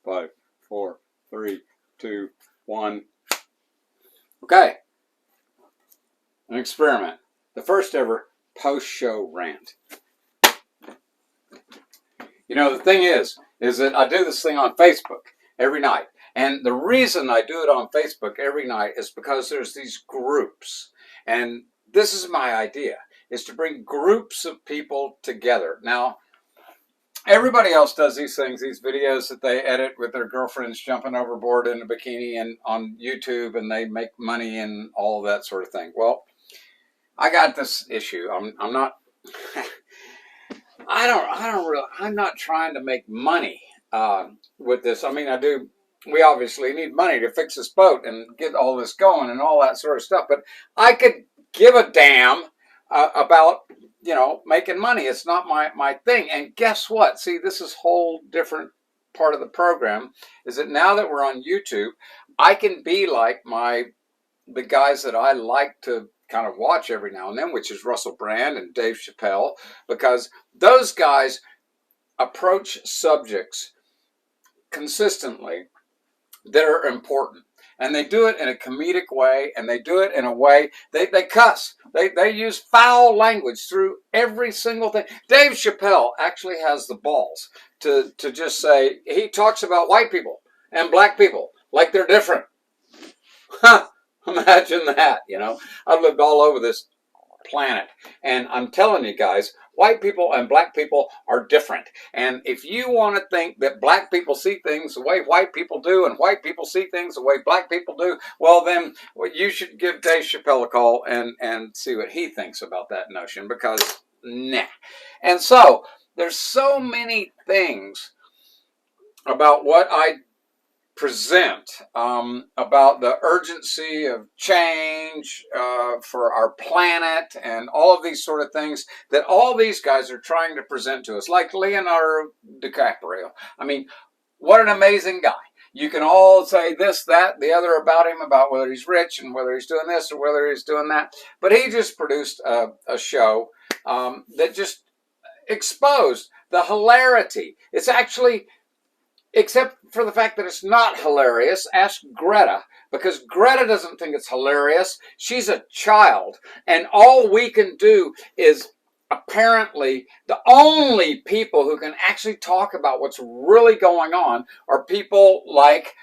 5, 4, 3, 2, 1. Okay. An experiment. The first ever post-show rant. You know, the thing is that I do this thing on Facebook every night. And the reason I do it on Facebook every night is because there's these groups. And this is my idea, is to bring groups of people together. Now, everybody else does these things, these videos that they edit with their girlfriends jumping overboard in a bikini and on YouTube, and they make money and all of that sort of thing. Well, I got this issue. I'm not I'm not trying to make money with this. I mean, we obviously need money to fix this boat and get all this going and all that sort of stuff. But I could give a damn about, making money. It's not my thing. And guess what? See, this is a whole different part of the program, is that now that we're on YouTube, I can be like the guys that I like to kind of watch every now and then, which is Russell Brand and Dave Chappelle, because those guys approach subjects consistently that are important. And they do it in a comedic way, and they do it in a way, they cuss. They use foul language through every single thing. Dave Chappelle actually has the balls to just say, he talks about white people and black people like they're different. Huh. Imagine that, I've lived all over this planet, and I'm telling you guys, white people and black people are different. And if you want to think that black people see things the way white people do and white people see things the way black people do, well, then you should give Dave Chappelle a call and see what he thinks about that notion, because nah. And so there's so many things about what I present, about the urgency of change for our planet and all of these sort of things that all these guys are trying to present to us, like Leonardo DiCaprio. I mean, what an amazing guy. You can all say this, that, the other about him, about whether he's rich and whether he's doing this or whether he's doing that. But he just produced a show that just exposed the hilarity. It's actually, except for the fact that it's not hilarious, ask Greta, because Greta doesn't think it's hilarious. She's a child, and all we can do is, apparently, the only people who can actually talk about what's really going on are people like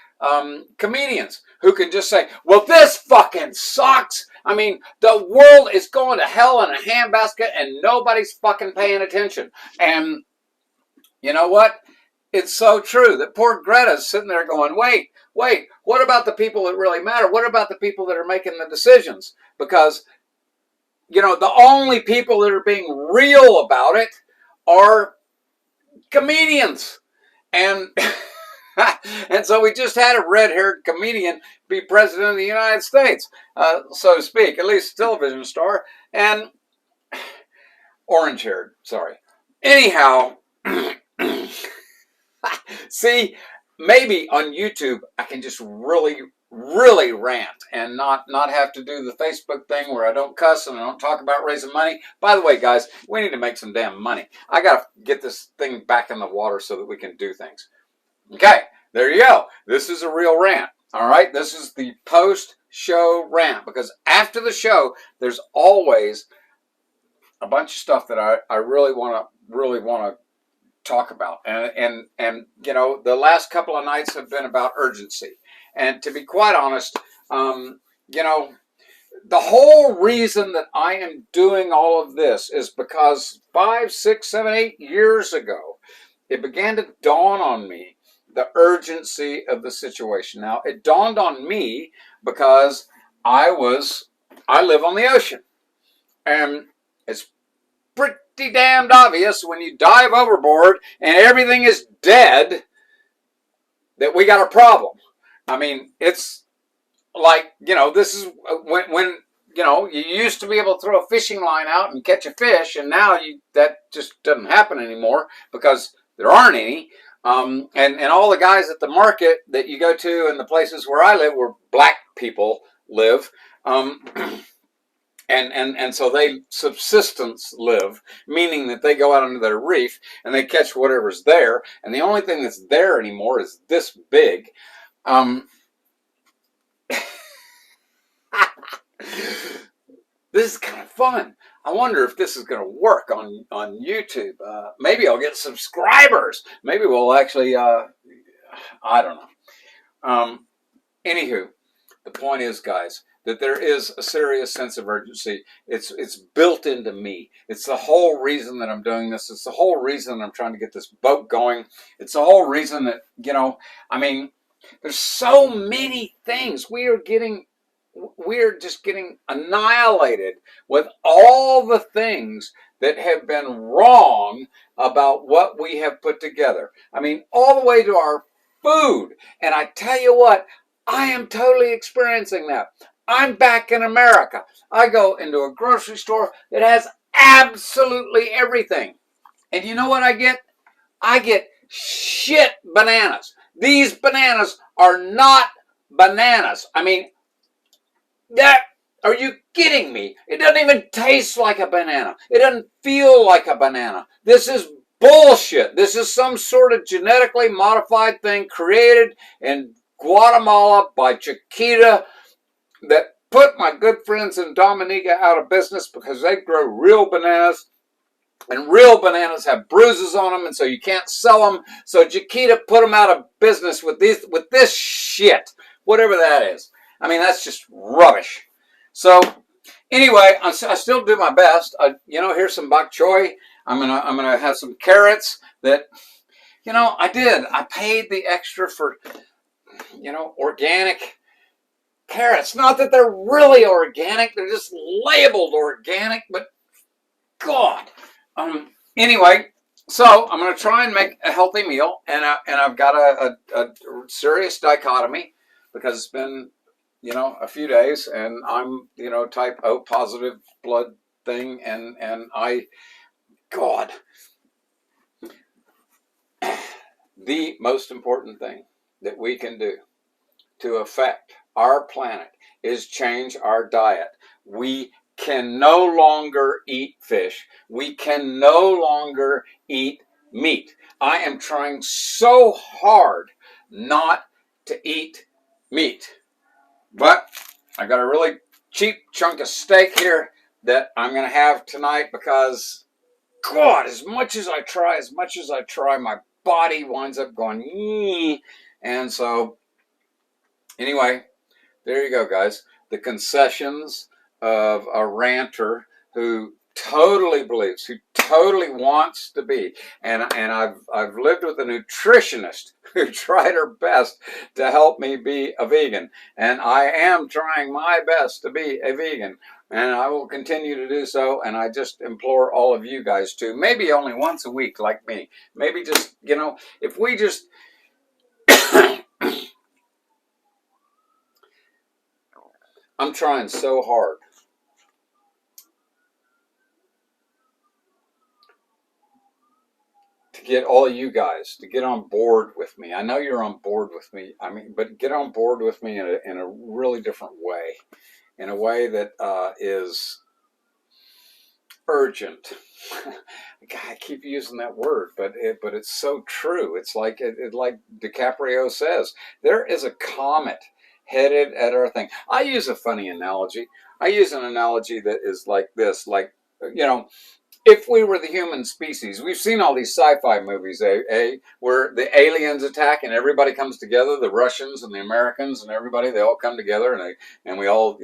comedians who can just say, well, this fucking sucks. I mean, the world is going to hell in a handbasket and nobody's fucking paying attention. And you know what? It's so true that poor Greta's sitting there going, wait, what about the people that really matter? What about the people that are making the decisions? Because, the only people that are being real about it are comedians. And and so we just had a red-haired comedian be president of the United States, so to speak, at least television star, and orange-haired, sorry. Anyhow, see, maybe on YouTube I can just really rant and not have to do the Facebook thing where I don't cuss and I don't talk about raising money. By the way, guys, we need to make some damn money. I got to get this thing back in the water so that we can do things. Okay, there you go. This is a real rant. All right, this is the post-show rant, because after the show, there's always a bunch of stuff that I really want to talk about, and the last couple of nights have been about urgency. And to be quite honest, the whole reason that I am doing all of this is because 5, 6, 7, 8 years ago, it began to dawn on me the urgency of the situation. Now, it dawned on me because I live on the ocean, and it's pretty damned obvious when you dive overboard and everything is dead that we got a problem. I mean, it's like, this is when you used to be able to throw a fishing line out and catch a fish, and now that just doesn't happen anymore because there aren't any. And all the guys at the market that you go to and the places where I live, where black people live, and And so they subsistence live, meaning that they go out into their reef and they catch whatever's there. And the only thing that's there anymore is this big. This is kind of fun. I wonder if this is going to work on YouTube. Maybe I'll get subscribers. Maybe we'll actually, I don't know. Anywho, the point is, guys, that there is a serious sense of urgency. It's built into me. It's the whole reason that I'm doing this. It's the whole reason that I'm trying to get this boat going. It's the whole reason that, I mean, there's so many things. We're just getting annihilated with all the things that have been wrong about what we have put together. I mean, all the way to our food. And I tell you what, I am totally experiencing that. I'm back in America. I go into a grocery store that has absolutely everything. And you know what I get? I get shit bananas. These bananas are not bananas. I mean, are you kidding me? It doesn't even taste like a banana. It doesn't feel like a banana. This is bullshit. This is some sort of genetically modified thing created in Guatemala by Chiquita that put my good friends in Dominica out of business because they grow real bananas. And real bananas have bruises on them, and so you can't sell them. So Chiquita put them out of business with this shit, whatever that is. I mean, that's just rubbish. So anyway, I still do my best. Here's some bok choy. I'm gonna have some carrots that, I paid the extra for, organic carrots. Not that they're really organic. They're just labeled organic, but God. Anyway, so I'm going to try and make a healthy meal, and I've got a serious dichotomy because it's been, a few days, and I'm, type O positive blood thing, and God, the most important thing that we can do to affect our planet is change our diet. We can no longer eat fish. We can no longer eat meat. I am trying so hard not to eat meat. But I got a really cheap chunk of steak here that I'm going to have tonight because, God, as much as I try, my body winds up going, ee. And so, anyway, there you go, guys. The concessions of a ranter who totally believes, who totally wants to be. And I've lived with a nutritionist who tried her best to help me be a vegan. And I am trying my best to be a vegan. And I will continue to do so. And I just implore all of you guys to, maybe only once a week like me. Maybe just, if we just... I'm trying so hard to get all of you guys to get on board with me. I know you're on board with me. But get on board with me in a really different way, in a way that is urgent. God, I keep using that word, but it's so true. It's like like DiCaprio says, there is a comet headed at our thing. I use a funny analogy. I use an analogy that is like this, if we were the human species, we've seen all these sci-fi movies, where the aliens attack and everybody comes together, the Russians and the Americans and everybody, they all come together and we all,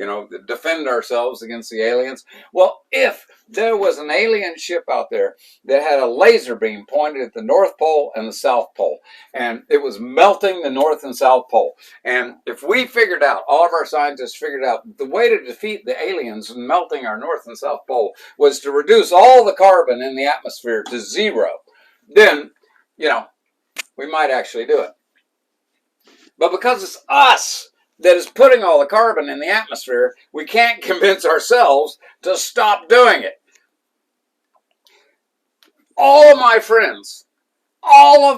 defend ourselves against the aliens. Well, if there was an alien ship out there that had a laser beam pointed at the North Pole and the South Pole, and it was melting the North and South Pole, and if we figured out, all of our scientists figured out, the way to defeat the aliens and melting our North and South Pole was to reduce all the carbon in the atmosphere to zero, then, we might actually do it. But because it's us that is putting all the carbon in the atmosphere, we can't convince ourselves to stop doing it. All of my friends, all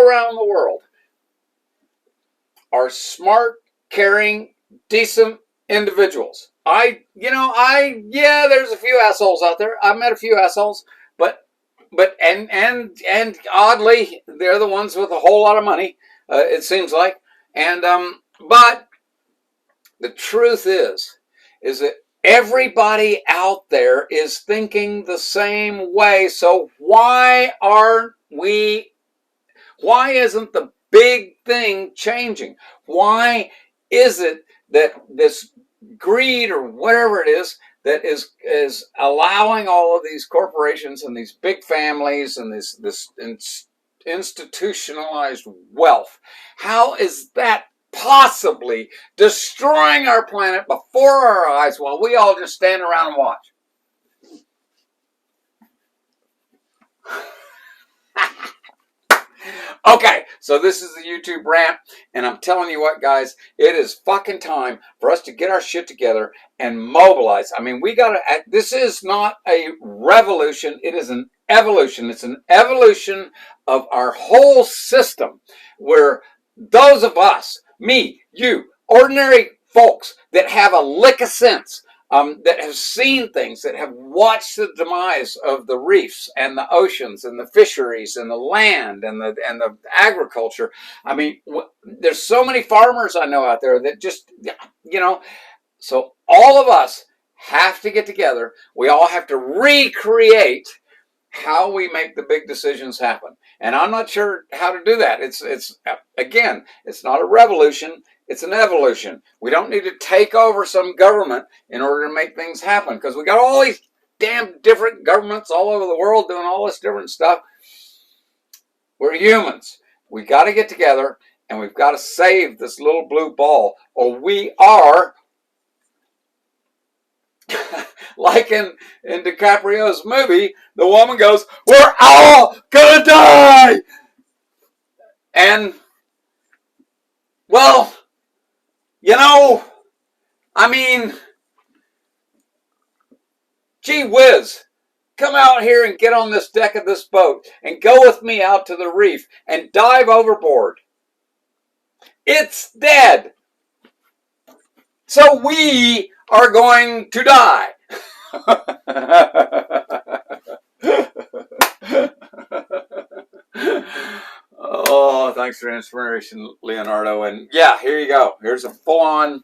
around the world are smart, caring, decent individuals. yeah, there's a few assholes out there. I've met a few assholes, but and oddly, they're the ones with a whole lot of money. It seems like, and but the truth is that everybody out there is thinking the same way. So why isn't the big thing changing? Why is it that this greed or whatever it is that is allowing all of these corporations and these big families and this institutionalized wealth? How is that possibly destroying our planet before our eyes while we all just stand around and watch? Okay, so this is the YouTube rant, and I'm telling you what, guys, it is fucking time for us to get our shit together and mobilize. I mean, we gotta act. This is not a revolution, it is an evolution. It's an evolution of our whole system, where those of us, me, you, ordinary folks that have a lick of sense, that have seen things, that have watched the demise of the reefs and the oceans and the fisheries and the land and the agriculture. I mean, there's so many farmers I know out there that just, so all of us have to get together. We all have to recreate how we make the big decisions happen. And I'm not sure how to do that. It's again, it's not a revolution, it's an evolution. We don't need to take over some government in order to make things happen, because we got all these damn different governments all over the world doing all this different stuff. We're humans. We got to get together and we've got to save this little blue ball, or we are like in DiCaprio's movie, the woman goes, "We're all gonna die." And, well, I mean, gee whiz, come out here and get on this deck of this boat and go with me out to the reef and dive overboard. It's dead. So we are going to die. Oh, thanks for the inspiration, Leonardo. And yeah, here you go. Here's a full-on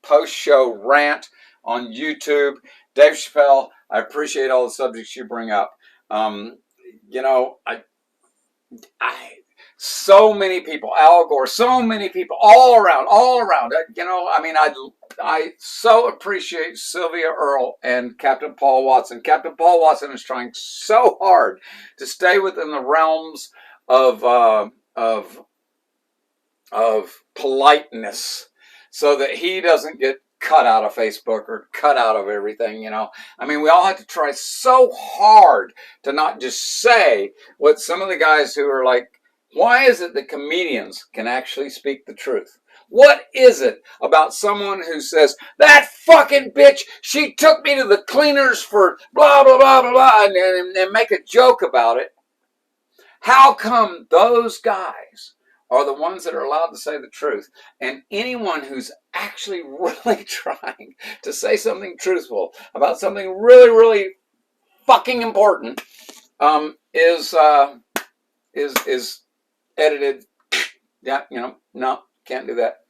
post-show rant on YouTube. Dave Chappelle, I appreciate all the subjects you bring up. So many people, Al Gore, so many people all around. I so appreciate Sylvia Earle and Captain Paul Watson. Captain Paul Watson is trying so hard to stay within the realms of politeness, so that he doesn't get cut out of Facebook or cut out of everything. We all have to try so hard to not just say what some of the guys who are like, why is it that comedians can actually speak the truth? What is it about someone who says, that fucking bitch, she took me to the cleaners for blah, blah, blah, blah, blah, and make a joke about it? How come those guys are the ones that are allowed to say the truth? And anyone who's actually really trying to say something truthful about something really, really fucking important is edited. Yeah, no, can't do that.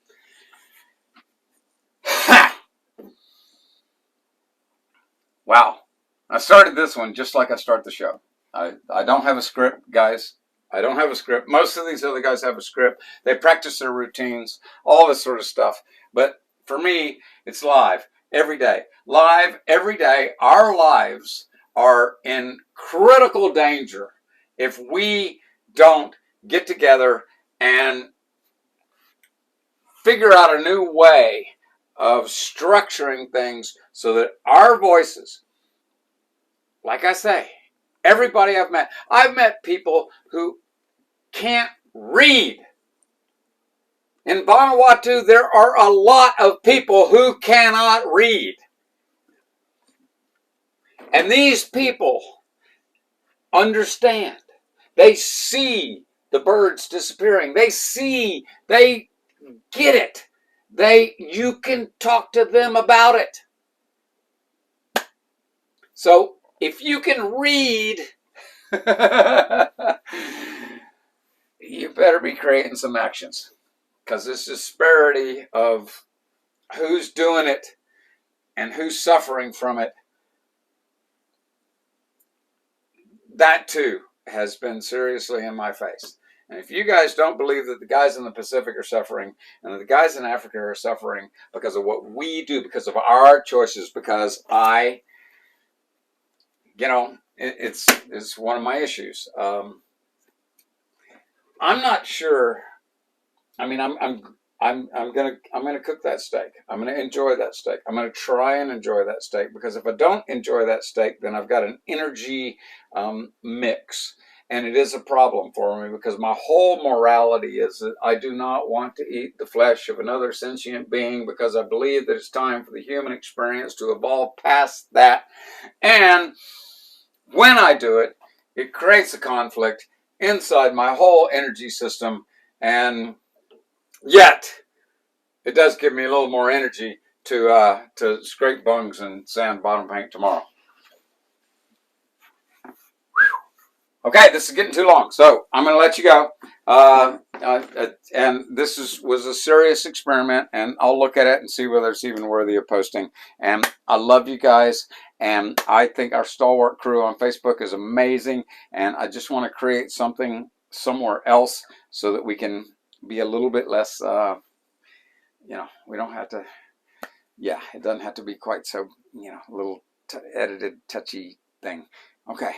Ha! Wow. I started this one just like I start the show. I don't have a script, guys. I don't have a script. Most of these other guys have a script. They practice their routines, all this sort of stuff. But for me, it's live every day. Live every day. Our lives are in critical danger if we don't get together and figure out a new way of structuring things so that our voices, like I say, everybody I've met people who can't read. In Vanuatu, there are a lot of people who cannot read. And these people understand. They see the birds disappearing. They get it. you can talk to them about it. So if you can read, you better be creating some actions, because this disparity of who's doing it and who's suffering from it, that too has been seriously in my face. And if you guys don't believe that the guys in the Pacific are suffering and that the guys in Africa are suffering because of what we do, because of our choices, because it's one of my issues. I'm not sure. I mean, I'm gonna cook that steak. I'm gonna enjoy that steak. I'm gonna try and enjoy that steak, because if I don't enjoy that steak, then I've got an energy mix, and it is a problem for me, because my whole morality is that I do not want to eat the flesh of another sentient being, because I believe that it's time for the human experience to evolve past that. And when I do it, it creates a conflict inside my whole energy system, and yet it does give me a little more energy to scrape bungs and sand bottom paint tomorrow. Okay, this is getting too long, so I'm going to let you go. And this was a serious experiment, and I'll look at it and see whether it's even worthy of posting. And I love you guys, and I think our stalwart crew on Facebook is amazing, and I just want to create something somewhere else so that we can be a little bit less, we don't have to, it doesn't have to be quite so, a little edited, touchy thing. Okay.